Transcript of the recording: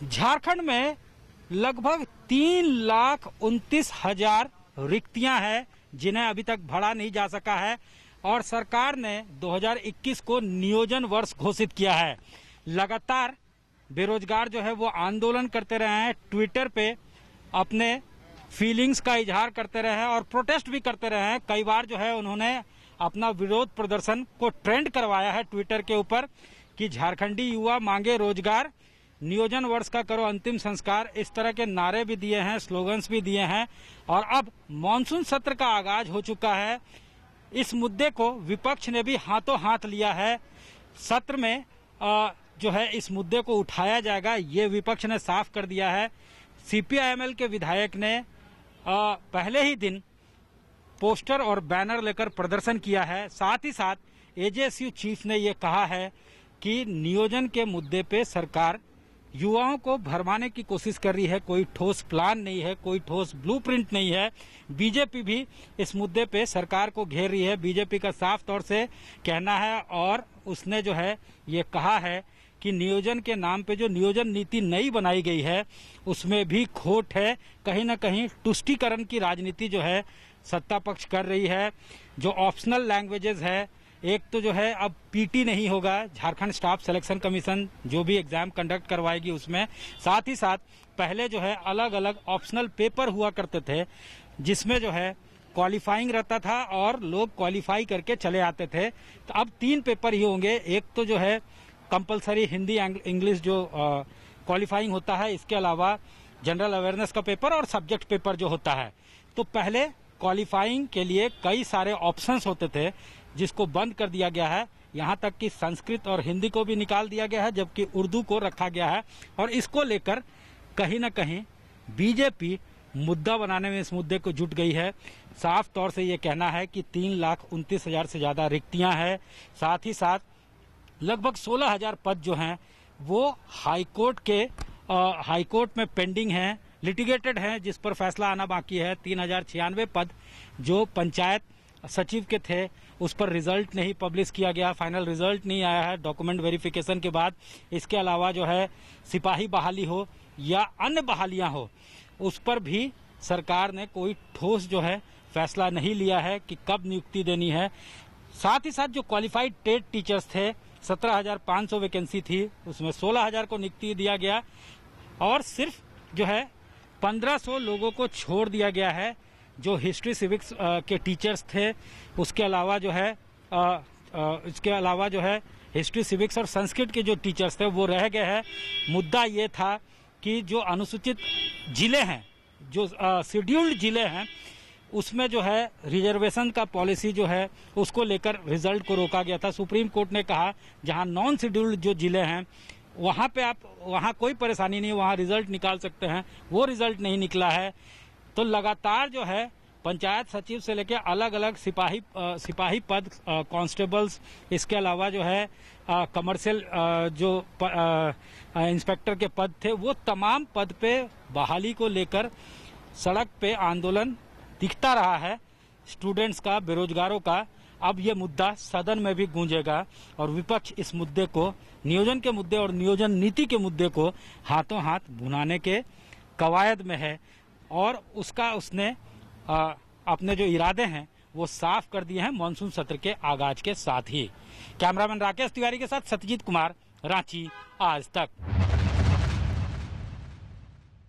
झारखंड में लगभग 3,29,000 रिक्तियां हैं जिन्हें अभी तक भरा नहीं जा सका है और सरकार ने 2021 को नियोजन वर्ष घोषित किया है। लगातार बेरोजगार जो है वो आंदोलन करते रहे हैं, ट्विटर पे अपने फीलिंग्स का इजहार करते रहे हैं और प्रोटेस्ट भी करते रहे हैं। कई बार जो है उन्होंने अपना विरोध प्रदर्शन को ट्रेंड करवाया है ट्विटर के ऊपर कि झारखंडी युवा मांगे रोजगार, नियोजन वर्ष का करो अंतिम संस्कार, इस तरह के नारे भी दिए हैं, स्लोगन्स भी दिए हैं। और अब मॉनसून सत्र का आगाज हो चुका है। इस मुद्दे को विपक्ष ने भी हाथों हाथ लिया है। सत्र में जो है इस मुद्दे को उठाया जाएगा, ये विपक्ष ने साफ कर दिया है। सीपीआईएमएल के विधायक ने पहले ही दिन पोस्टर और बैनर लेकर प्रदर्शन किया है। साथ ही साथ एजेएसयू चीफ ने ये कहा है कि नियोजन के मुद्दे पे सरकार युवाओं को भरमाने की कोशिश कर रही है, कोई ठोस प्लान नहीं है, कोई ठोस ब्लूप्रिंट नहीं है। बीजेपी भी इस मुद्दे पे सरकार को घेर रही है। बीजेपी का साफ तौर से कहना है और उसने जो है ये कहा है कि नियोजन के नाम पे जो नियोजन नीति नई बनाई गई है उसमें भी खोट है। कहीं ना कहीं तुष्टीकरण की राजनीति जो है सत्ता पक्ष कर रही है। जो ऑप्शनल लैंग्वेजेस है, एक तो जो है अब पीटी नहीं होगा, झारखंड स्टाफ सिलेक्शन कमीशन जो भी एग्जाम कंडक्ट करवाएगी उसमें। साथ ही साथ पहले जो है अलग अलग ऑप्शनल पेपर हुआ करते थे जिसमें जो है क्वालिफाइंग रहता था और लोग क्वालिफाई करके चले आते थे। तो अब 3 पेपर ही होंगे। एक तो जो है कंपलसरी हिंदी इंग्लिश जो क्वालिफाइंग होता है, इसके अलावा जनरल अवेयरनेस का पेपर और सब्जेक्ट पेपर जो होता है। तो पहले क्वालिफाइंग के लिए कई सारे ऑप्शंस होते थे जिसको बंद कर दिया गया है। यहाँ तक कि संस्कृत और हिंदी को भी निकाल दिया गया है, जबकि उर्दू को रखा गया है। और इसको लेकर कहीं ना कहीं बीजेपी मुद्दा बनाने में इस मुद्दे को जुट गई है। साफ तौर से ये कहना है कि 3,29,000 से ज्यादा रिक्तियां हैं। साथ ही साथ लगभग 16,000 पद जो हैं वो हाईकोर्ट में पेंडिंग हैं, लिटिगेटेड हैं, जिस पर फैसला आना बाकी है। 3,096 पद जो पंचायत सचिव के थे उस पर रिजल्ट नहीं पब्लिश किया गया, फाइनल रिजल्ट नहीं आया है डॉक्यूमेंट वेरिफिकेशन के बाद। इसके अलावा जो है सिपाही बहाली हो या अन्य बहालियां हो, उस पर भी सरकार ने कोई ठोस जो है फैसला नहीं लिया है कि कब नियुक्ति देनी है। साथ ही साथ जो क्वालिफाइड ट्रेड टीचर्स थे 17,500 वैकेंसी थी, उसमें 16,000 को नियुक्ति दिया गया और सिर्फ जो है 1,500 लोगों को छोड़ दिया गया है जो हिस्ट्री सिविक्स के टीचर्स थे। उसके अलावा जो है हिस्ट्री सिविक्स और संस्कृत के जो टीचर्स थे वो रह गए हैं। मुद्दा ये था कि जो अनुसूचित जिले हैं, जो शेड्यूल्ड जिले हैं, उसमें जो है रिजर्वेशन का पॉलिसी जो है उसको लेकर रिजल्ट को रोका गया था। सुप्रीम कोर्ट ने कहा जहां नॉन शेड्यूल्ड जो जिले हैं वहां कोई परेशानी नहीं, वहां रिजल्ट निकाल सकते हैं। वो रिजल्ट नहीं निकला है। तो लगातार जो है पंचायत सचिव से लेकर अलग अलग सिपाही पद, कांस्टेबल्स, इसके अलावा जो है कमर्शियल जो इंस्पेक्टर के पद थे, वो तमाम पद पे बहाली को लेकर सड़क पे आंदोलन दिखता रहा है स्टूडेंट्स का, बेरोजगारों का। अब ये मुद्दा सदन में भी गूंजेगा और विपक्ष इस मुद्दे को, नियोजन के मुद्दे और नियोजन नीति के मुद्दे को हाथों हाथ भुनाने के कवायद में है और उसने अपने जो इरादे हैं वो साफ कर दिए हैं मॉनसून सत्र के आगाज के साथ ही। कैमरामैन राकेश तिवारी के साथ सत्यजीत कुमार, रांची आज तक।